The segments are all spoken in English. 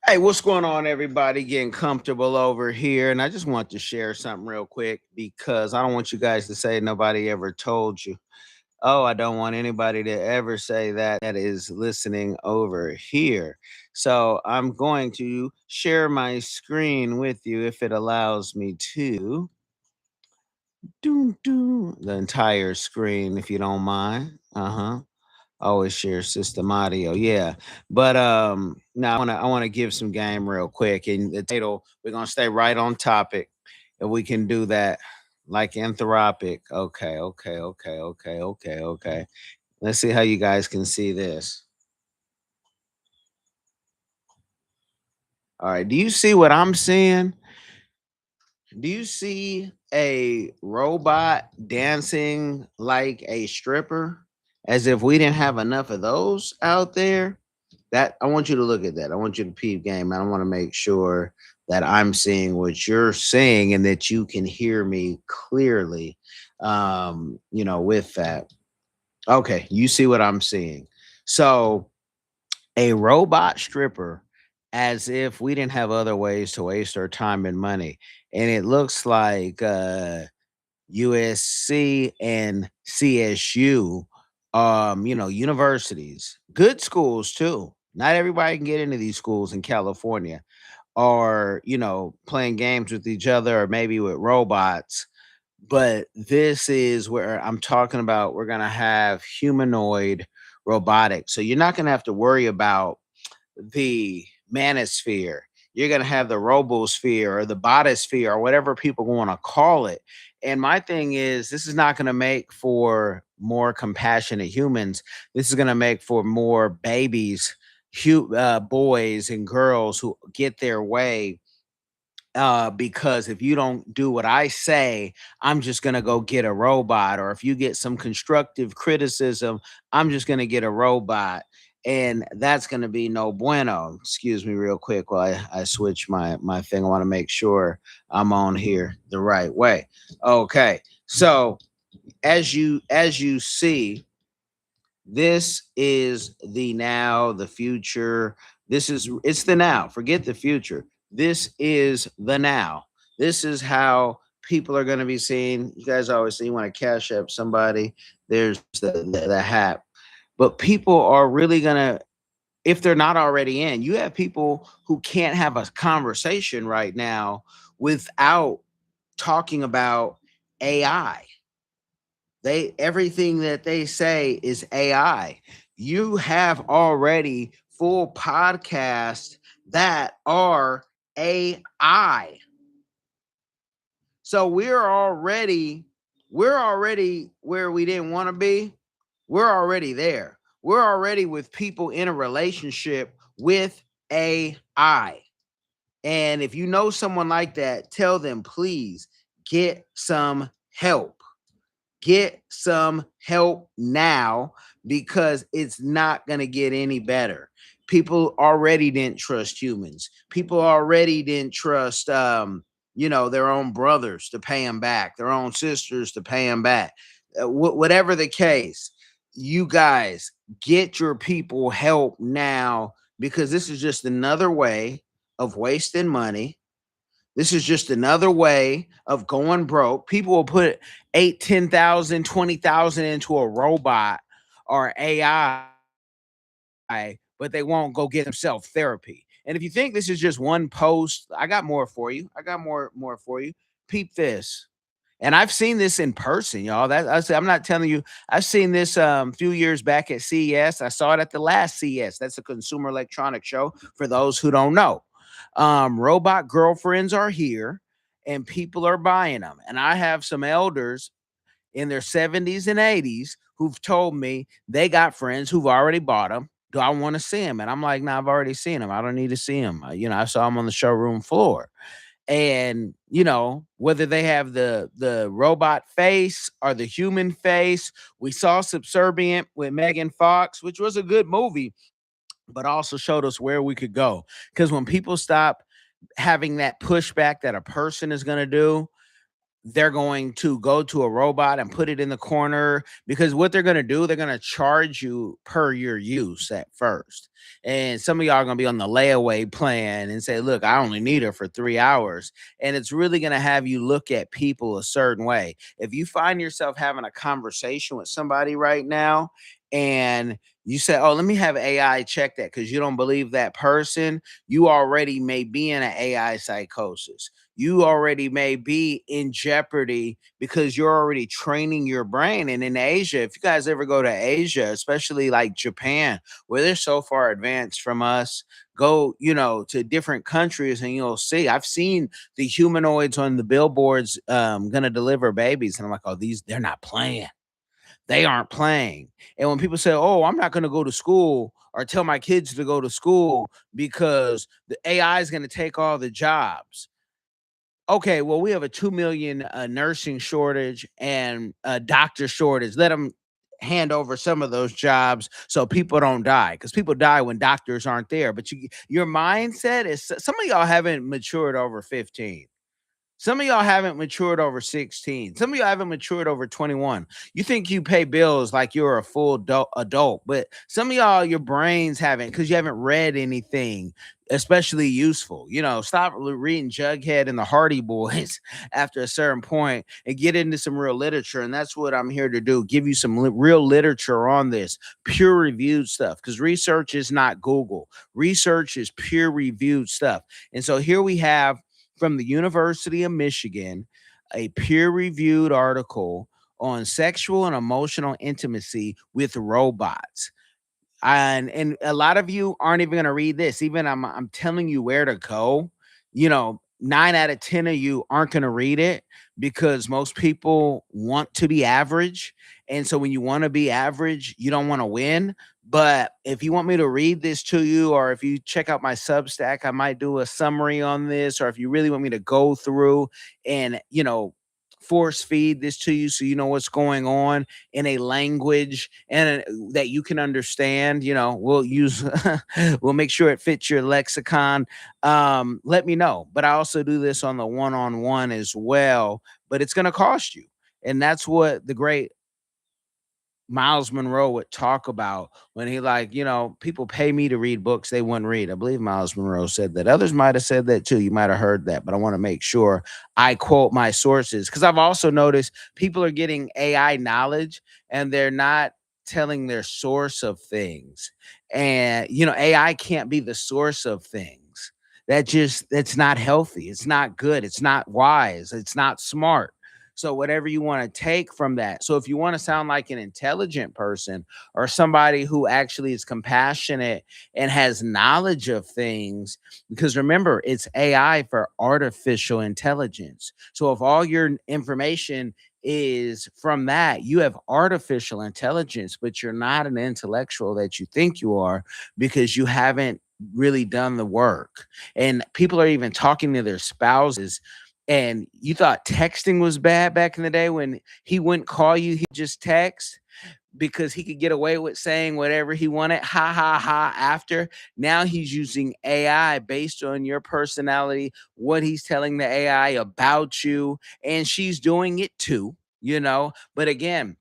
Hey, what's going on, everybody? Getting comfortable over here. And I just want to share something real quick because I don't want you guys to say nobody ever told you. Oh, I don't want anybody to ever say that is listening over here. So I'm going to share my screen with you if it allows me to. The entire screen, if you don't mind. Uh-huh. Always share system audio, yeah. But now I want to give some game real quick. And the title, we're gonna stay right on topic, and we can do that like anthropic. Okay. Let's see how you guys can see this. All right, do you see what I'm seeing? Do you see a robot dancing like a stripper? As if we didn't have enough of those out there. That I want you to look at that. I want you to peep game. And I want to make sure that I'm seeing what you're saying and that you can hear me clearly. With that. Okay, you see what I'm seeing. So a robot stripper, as if we didn't have other ways to waste our time and money. And it looks like USC and CSU, universities, good schools too. Not everybody can get into these schools in California, are, playing games with each other or maybe with robots. But this is where I'm talking about we're going to have humanoid robotics. So you're not going to have to worry about the Manosphere. You're going to have the Robosphere or the Botosphere or whatever people want to call it. And my thing is, this is not going to make for more compassionate humans. This is going to make for more babies, boys and girls who get their way, because if you don't do what I say, I'm just going to go get a robot. Or if you get some constructive criticism, I'm just going to get a robot. And that's going to be no bueno. Excuse me, real quick while I switch my thing. I want to make sure I'm on here the right way. Okay. So as you see, this is the now, the future. It's the now. Forget the future. This is the now. This is how people are going to be seen. You guys always see you want to cash up somebody. There's the hat. But people are really going to, if they're not already in, you have people who can't have a conversation right now without talking about AI. They everything that they say is AI. You have already full podcasts that are AI. So we're already where we didn't want to be. We're already there. We're already with people in a relationship with AI. And if you know someone like that, tell them please get some help. Get some help now because it's not going to get any better. People already didn't trust humans. People already didn't trust, their own brothers to pay them back, their own sisters to pay them back. Whatever the case, you guys get your people help now because this is just another way of wasting money. This is just another way of going broke. People will put 8, 10,000, 20,000 into a robot or AI, but they won't go get themselves therapy. And if you think this is just one post, I got more for you. I got more for you. Peep this. And I've seen this in person, y'all. I'm not telling you. I've seen this few years back at CES. I saw it at the last CES. That's a Consumer Electronics Show. For those who don't know, robot girlfriends are here, and people are buying them. And I have some elders in their 70s and 80s who've told me they got friends who've already bought them. Do I want to see them? And I'm like, no, I've already seen them. I don't need to see them. I saw them on the showroom floor. And whether they have the robot face or the human face. We saw Subservient with Megan Fox, which was a good movie, but also showed us where we could go. Because when people stop having that pushback that a person is going to do, they're going to go to a robot and put it in the corner, because what they're going to do, they're going to charge you per your use at first. And some of y'all are going to be on the layaway plan and say, look, I only need her for 3 hours. And it's really going to have you look at people a certain way. If you find yourself having a conversation with somebody right now and you say, oh, let me have AI check that because you don't believe that person, you already may be in an AI psychosis. You already may be in jeopardy because you're already training your brain. And in Asia, if you guys ever go to Asia, especially like Japan, where they're so far advanced from us, go, to different countries and you'll see. I've seen the humanoids on the billboards gonna deliver babies. And I'm like, oh, they're not playing. They aren't playing. And when people say, oh, I'm not gonna go to school or tell my kids to go to school because the AI is gonna take all the jobs. Okay, well, we have a 2 million nursing shortage and a doctor shortage. Let them hand over some of those jobs so people don't die, because people die when doctors aren't there. But your mindset is, some of y'all haven't matured over 15. Some of y'all haven't matured over 16. Some of y'all haven't matured over 21. You think you pay bills like you're a full adult, but some of y'all, your brains haven't, because you haven't read anything especially useful. Stop reading Jughead and the Hardy Boys after a certain point and get into some real literature. And that's what I'm here to do, give you some real literature on this, peer reviewed stuff, because research is not Google. Research is peer reviewed stuff. And so here we have from the University of Michigan, a peer-reviewed article on sexual and emotional intimacy with robots. And a lot of you aren't even going to read this. Even I'm telling you where to go. 9 out of 10 of you aren't going to read it because most people want to be average. And so when you want to be average, you don't want to win. But if you want me to read this to you, or if you check out my Substack, I might do a summary on this. Or if you really want me to go through and, force feed this to you so you know what's going on in a language and that you can understand, we'll use we'll make sure it fits your lexicon. Let me know. But I also do this on the one-on-one as well, but it's going to cost you. And that's what the great Miles Monroe would talk about when he, like, people pay me to read books they wouldn't read. I believe Miles Monroe said that. Others might have said that too. You might have heard that, but I want to make sure I quote my sources, because I've also noticed people are getting AI knowledge and they're not telling their source of things. And, AI can't be the source of things. That's not healthy. It's not good. It's not wise. It's not smart. So whatever you want to take from that. So if you want to sound like an intelligent person or somebody who actually is compassionate and has knowledge of things, because remember, it's AI for artificial intelligence. So if all your information is from that, you have artificial intelligence, but you're not an intellectual that you think you are, because you haven't really done the work. And people are even talking to their spouses, and you thought texting was bad back in the day when he wouldn't call you, he just text because he could get away with saying whatever he wanted, ha ha ha, after. Now he's using AI based on your personality, what he's telling the AI about you, and she's doing it too, But again,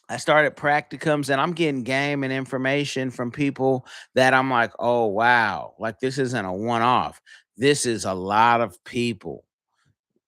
I started practicums and I'm getting game and information from people that I'm like, oh wow, like this isn't a one-off. This is a lot of people.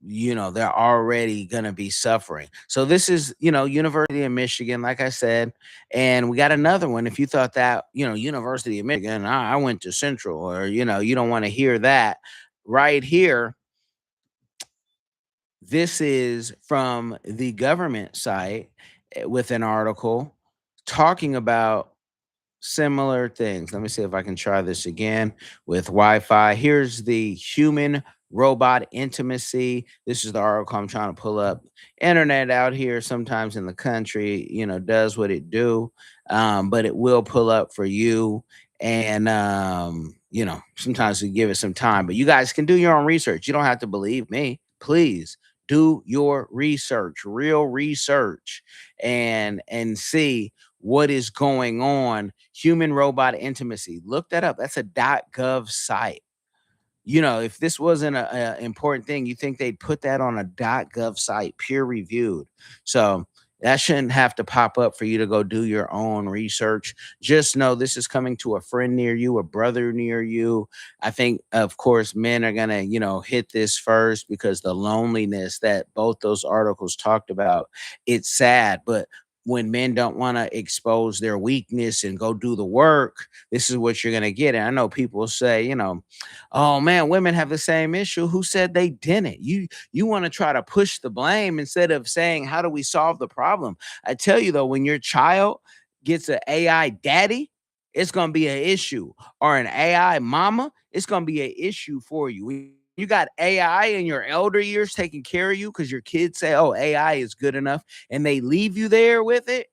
They're already going to be suffering. So this is, University of Michigan, like I said, and we got another one. If you thought that, University of Michigan, I went to Central, or, you don't want to hear that right here. This is from the government site with an article talking about similar things. Let me see if I can try this again with Wi-Fi. Here's the human robot intimacy. This is the article I'm trying to pull up. Internet out here sometimes in the country, does what it do, but it will pull up for you. And sometimes we give it some time, but you guys can do your own research. You don't have to believe me. Please do your research, real research, and see what is going on. Human robot intimacy. Look that up. That's a .gov site. if this wasn't a important thing, you think they'd put that on a .gov site, peer reviewed. So that shouldn't have to pop up for you to go do your own research. Just know this is coming to a friend near you, a brother near you. I think, of course, men are gonna, hit this first because the loneliness that both those articles talked about, it's sad, but when men don't want to expose their weakness and go do the work, this is what you're gonna get. And I know people say, oh man, women have the same issue. Who said they didn't? You want to try to push the blame instead of saying, how do we solve the problem? I tell you though, when your child gets an AI daddy, it's gonna be an issue, or an AI mama, it's gonna be an issue for you. When you got AI in your elder years taking care of you because your kids say, oh, AI is good enough, and they leave you there with it,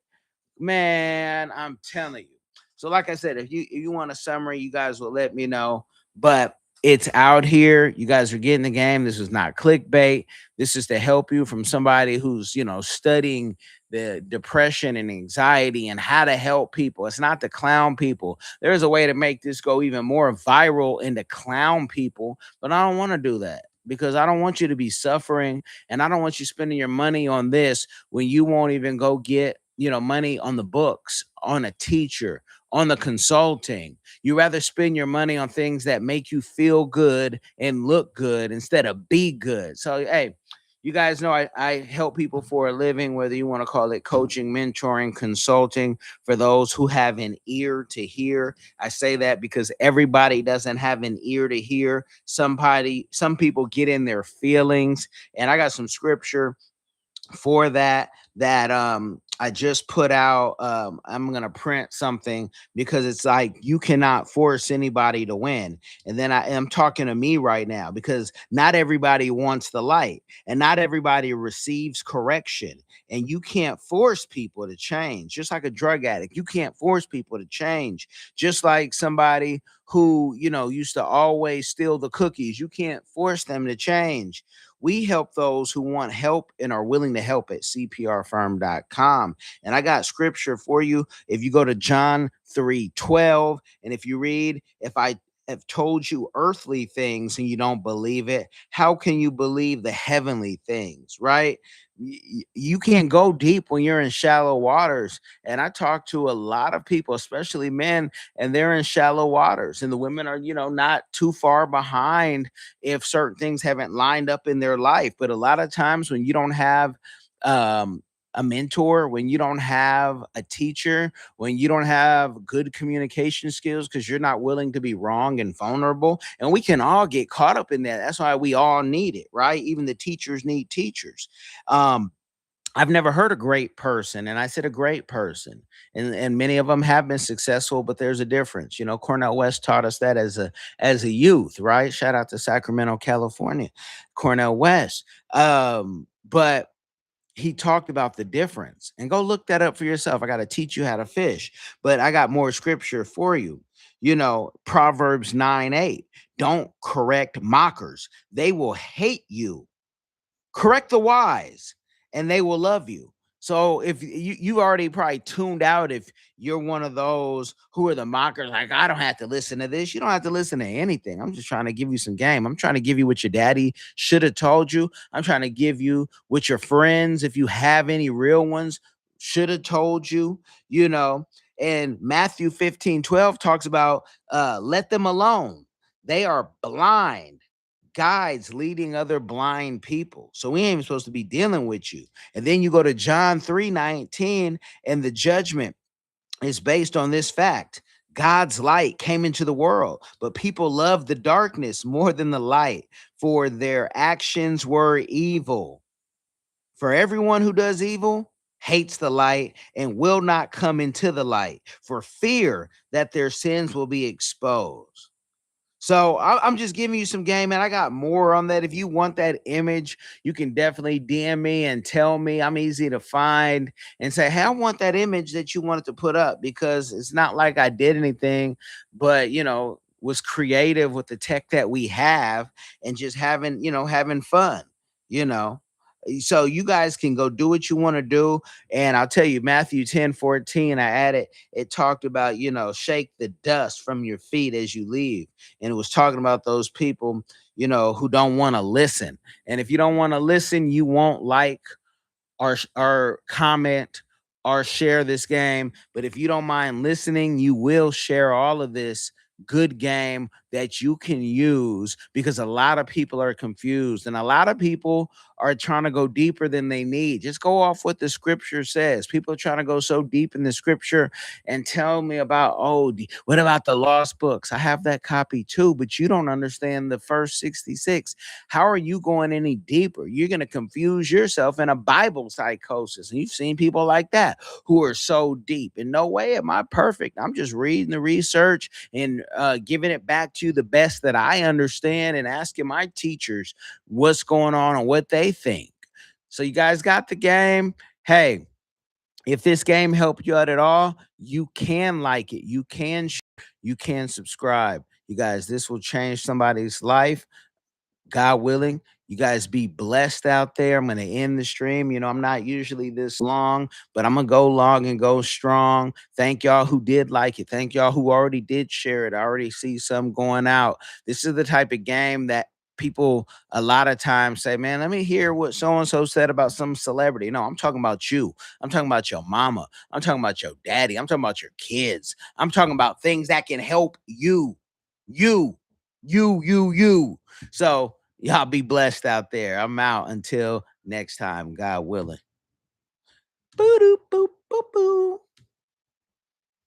man, I'm telling you. So, like I said, if you want a summary, you guys will let me know. But it's out here. You guys are getting the game. This is not clickbait. This is to help you from somebody who's studying the depression and anxiety and how to help people. It's not to clown people. There's a way to make this go even more viral and to clown people, but I don't want to do that because I don't want you to be suffering, and I don't want you spending your money on this when you won't even go get money on the books, on a teacher, on the consulting. You rather spend your money on things that make you feel good and look good instead of be good. So hey, you guys know I help people for a living, whether you want to call it coaching, mentoring, consulting, for those who have an ear to hear. I say that because everybody doesn't have an ear to hear. Some people get in their feelings, and I got some scripture for that I just put out. I'm gonna print something because it's like you cannot force anybody to win. And then I am talking to me right now because not everybody wants the light and not everybody receives correction. And you can't force people to change, just like a drug addict. You can't force people to change, just like somebody who used to always steal the cookies. You can't force them to change. We help those who want help and are willing to help at CPRFIRM.com. And I got scripture for you. If you go to John 3:12, and if you read, if I have told you earthly things and you don't believe it, how can you believe the heavenly things, right? You can't go deep when you're in shallow waters. And I talk to a lot of people, especially men, and they're in shallow waters. And the women are, not too far behind if certain things haven't lined up in their life. But a lot of times when you don't have um, a mentor, when you don't have a teacher, when you don't have good communication skills because you're not willing to be wrong and vulnerable, and we can all get caught up in that. That's why we all need it, right? Even the teachers need teachers. Um, I've never heard a great person, and I said a great person, and many of them have been successful, but there's a difference. Cornell West taught us that as a youth, right? Shout out to Sacramento, California, Cornell West. But he talked about the difference, and go look that up for yourself. I got to teach you how to fish, but I got more scripture for you. Proverbs 9:8. Don't correct mockers; they will hate you. Correct the wise and they will love you. So if you already probably tuned out, if you're one of those who are the mockers, like, I don't have to listen to this. You don't have to listen to anything. I'm just trying to give you some game. I'm trying to give you what your daddy should have told you. I'm trying to give you what your friends, if you have any real ones, should have told you, you know. And Matthew 15:12 talks about let them alone. They are blind guides leading other blind people. So we ain't even supposed to be dealing with you. And then you go to John 3:19, and the judgment is based on this fact. God's light came into the world, but people loved the darkness more than the light, for their actions were evil. For everyone who does evil hates the light and will not come into the light for fear that their sins will be exposed. So I'm just giving you some game, and I got more on that. If you want that image, you can definitely DM me and tell me. I'm easy to find and say, hey, I want that image that you wanted to put up, because it's not like I did anything, but was creative with the tech that we have and just having fun, you know. So you guys can go do what you want to do. And I'll tell you, Matthew 10:14, I added, it talked about, shake the dust from your feet as you leave. And it was talking about those people, who don't want to listen. And if you don't want to listen, you won't like or comment or share this game. But if you don't mind listening, you will share all of this good game that you can use, because a lot of people are confused and a lot of people are trying to go deeper than they need. Just go off what the scripture says. People are trying to go so deep in the scripture and tell me about, what about the lost books? I have that copy too, but you don't understand the first 66. How are you going any deeper? You're going to confuse yourself in a Bible psychosis. And you've seen people like that who are so deep. In no way am I perfect. I'm just reading the research and giving it back to you the best that I understand and asking my teachers what's going on and what they think. So you guys got the game. Hey, if this game helped you out at all, you can like it. You can subscribe. You guys, this will change somebody's life. God willing, you guys be blessed out there. I'm going to end the stream. I'm not usually this long, but I'm going to go long and go strong. Thank y'all who did like it. Thank y'all who already did share it. I already see some going out. This is the type of game that people a lot of times say, man, let me hear what so-and-so said about some celebrity. No, I'm talking about you. I'm talking about your mama. I'm talking about your daddy. I'm talking about your kids. I'm talking about things that can help you. You. So y'all be blessed out there. I'm out until next time, God willing. Boo-doo, boop, boop, boo.